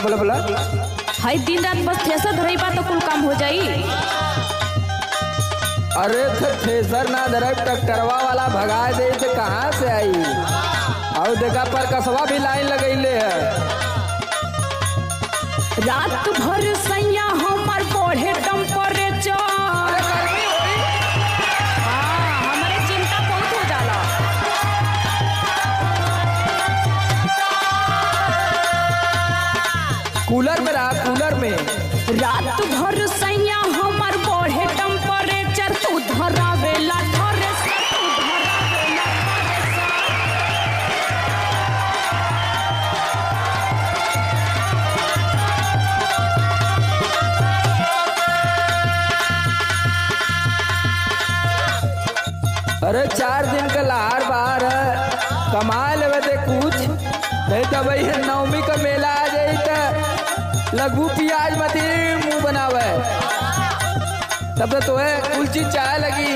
बोला बोला। हाय दिन रात बस थ्रेसर धरई बा तो कुल काम हो जाई। अरे थ्रेसर ना धरे ट्रैक्टरवा वाला भगा दे तो कहाँ से आई। और देखा पर कसवा भी लाइन लगैले है। रात भर सैया हमर बढ़े टेम्परेचर। हाँ हमारे चिंता बहुत हो जाला। कूलर में रहा कूलर में। रात भर सैया हमर बढ़े टेम्परेचर तू धरावेला थ्रेसर तू धरावेला थ्रेसर। अरे 4 दिन का लहार बाहर है, कमा लेवे दे कुछ नहीं तो भाई नवमी का मेला आ जाई तो लगू प्याज मत मुंह बनावे। तब तो तुम्हें कुल चीज चाहे लगी।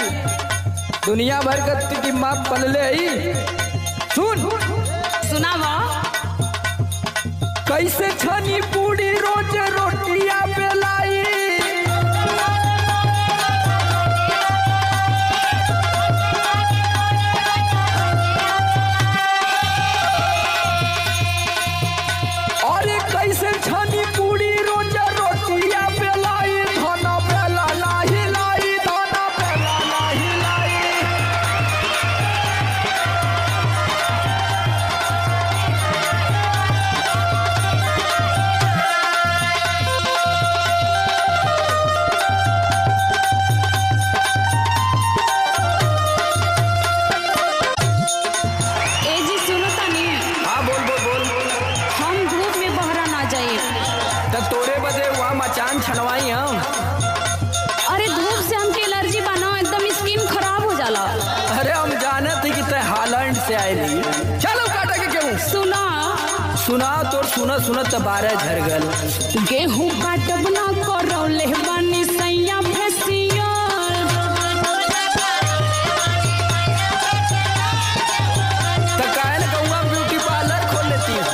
दुनिया भर का दिमाग पलले ही। सुन सुनावा कैसे छनी पूरी रोज रोटियां बेलाई। कैसे छनी पूरी रोज रोटियां बेलाई। धना बेला लाही लाई धना बेला लाही लाई। ए जी सुनो तनी। हाँ बोल बोल बोल। हम धूप में बहरा ना जाए। तब तोरे बदे वहाँ मचान छनवाई हम। अरे धूप से हमके एलर्जी बना एकदम स्किन खराब हो जाला। अरे हम जाने थे कि ते हालैंड से आएली। चलो काटा के क्यों सुना सुना तो सुना सुना तो 12 झर गल। गेहूं काटब ना करौले बानी सैया फेसियल। तो काहे न कहूँगा ब्यूटी पार्लर खोल लेती है।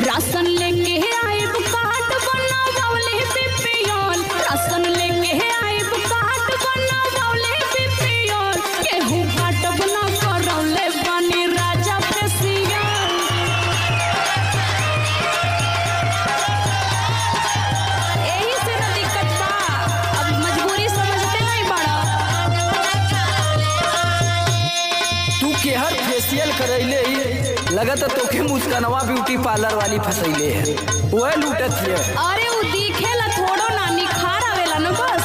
राशन लेके आइब कार्ड बनावले बीपीएल। राशन लेके आइब कार्ड बनावले बीपीएल। गेहूं काटब ना करौले बानी राजा फेसियल। यही से ना दिक्कत बा। अब मजबूरी समझते नहीं बड़ा। तू केहर फेशियल करैले ही लगत तोखे मुस्कानवा ब्यूटी पार्लर वाली फसैले है। वह लूटत है। अरे वो दिखेला थोड़ो ना निखार आवेला न बस।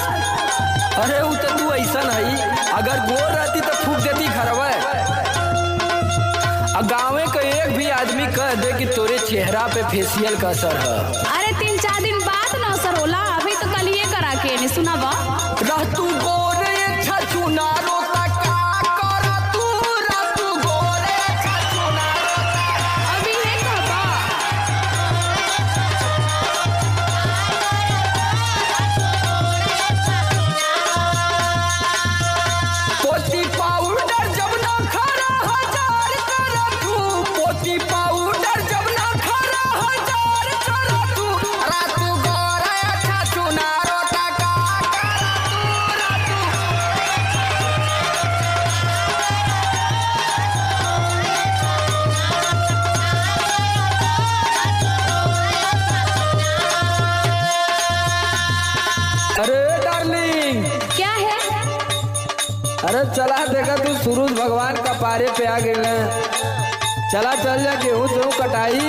अरे वो तो तू ऐसा नहीं अगर गोर रहती तो फूक देती घरवा। गाँव का एक भी आदमी कह दे कि तोरे चेहरा पे फेशियल का असर है। अरे 3-4 दिन बाद ना असर होला। अभी तो कल ये करा के ने सुनावा। रह तू गोरे छछुनारो अभी है कहबा। पोती पाउडर जब ना खरा 1000 कर तू। पोती पाउडर जब ना खरा 1000 कर तू। रात गोरे छछुनारो टका कर तू। अरे डार्लिंग क्या है? अरे चला देखा तू सूरज भगवान का पारे पे आ गए। चला चल जा गेहूँ तो कटाई।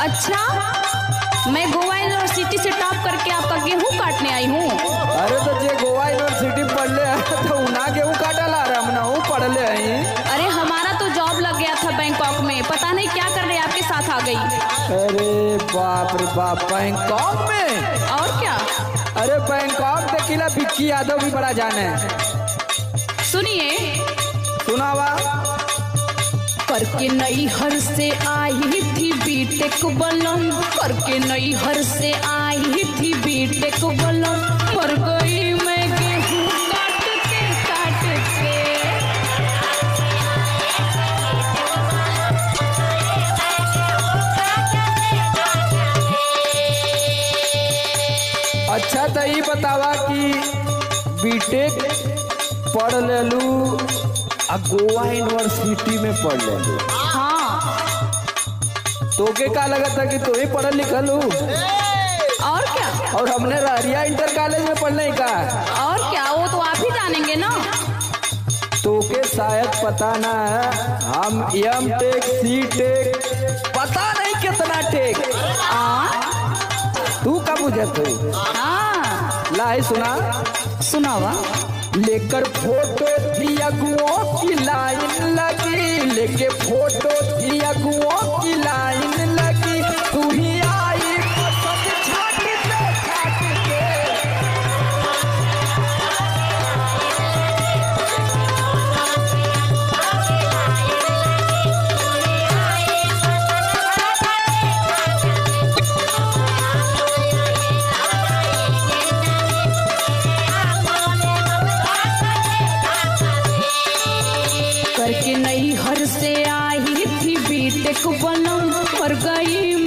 अच्छा मैं गोवा यूनिवर्सिटी से टॉप करके आपका गेहूं काटने आई हूँ। अरे तो जे गोवा यूनिवर्सिटी पढ़ले है तो उना गेहूँ काटा ला रहा हम ना पढ़ले हैं। अरे हमारा तो जॉब लग गया था बैंकॉक में। पता नहीं क्या कर रहे आपके साथ आ गई। अरे बाप रे बाप बैंकॉक में। और क्या। अरे बैंकॉक देखिला विक्की यादव भी बड़ा जाने। सुनिए सुनावा। करके नई हर से आई थी बीटेक बलम। करके नई हर से आई थी बीटेक बलम। मर गई मैं गेहूं काट के अच्छा तो ये बतावा कि बीटेक पढ़ लेलू आ गोवा यूनिवर्सिटी में पढ़ लेलू, हाँ तोके का लगता है कि तू ही पढ़ल लिखल हूँ? और क्या, और हमने रारिया इंटर कॉलेज में पढ़ने का। और क्या, वो तो आप ही जानेंगे ना। तोके शायद पता ना है, हम एम टेक सी टेक पता नहीं कितना टेक, तू का बुझत हो? हाँ लाई सुना, सुनावा। लेकर फोटो थी अगुओं की लाइन लगी, लेके फोटो थी अगुओं की लाइन लगी, तू ही आई पसंद छाटते छाटते। करके नई हर से आई थी बीटेक बनम, पर गई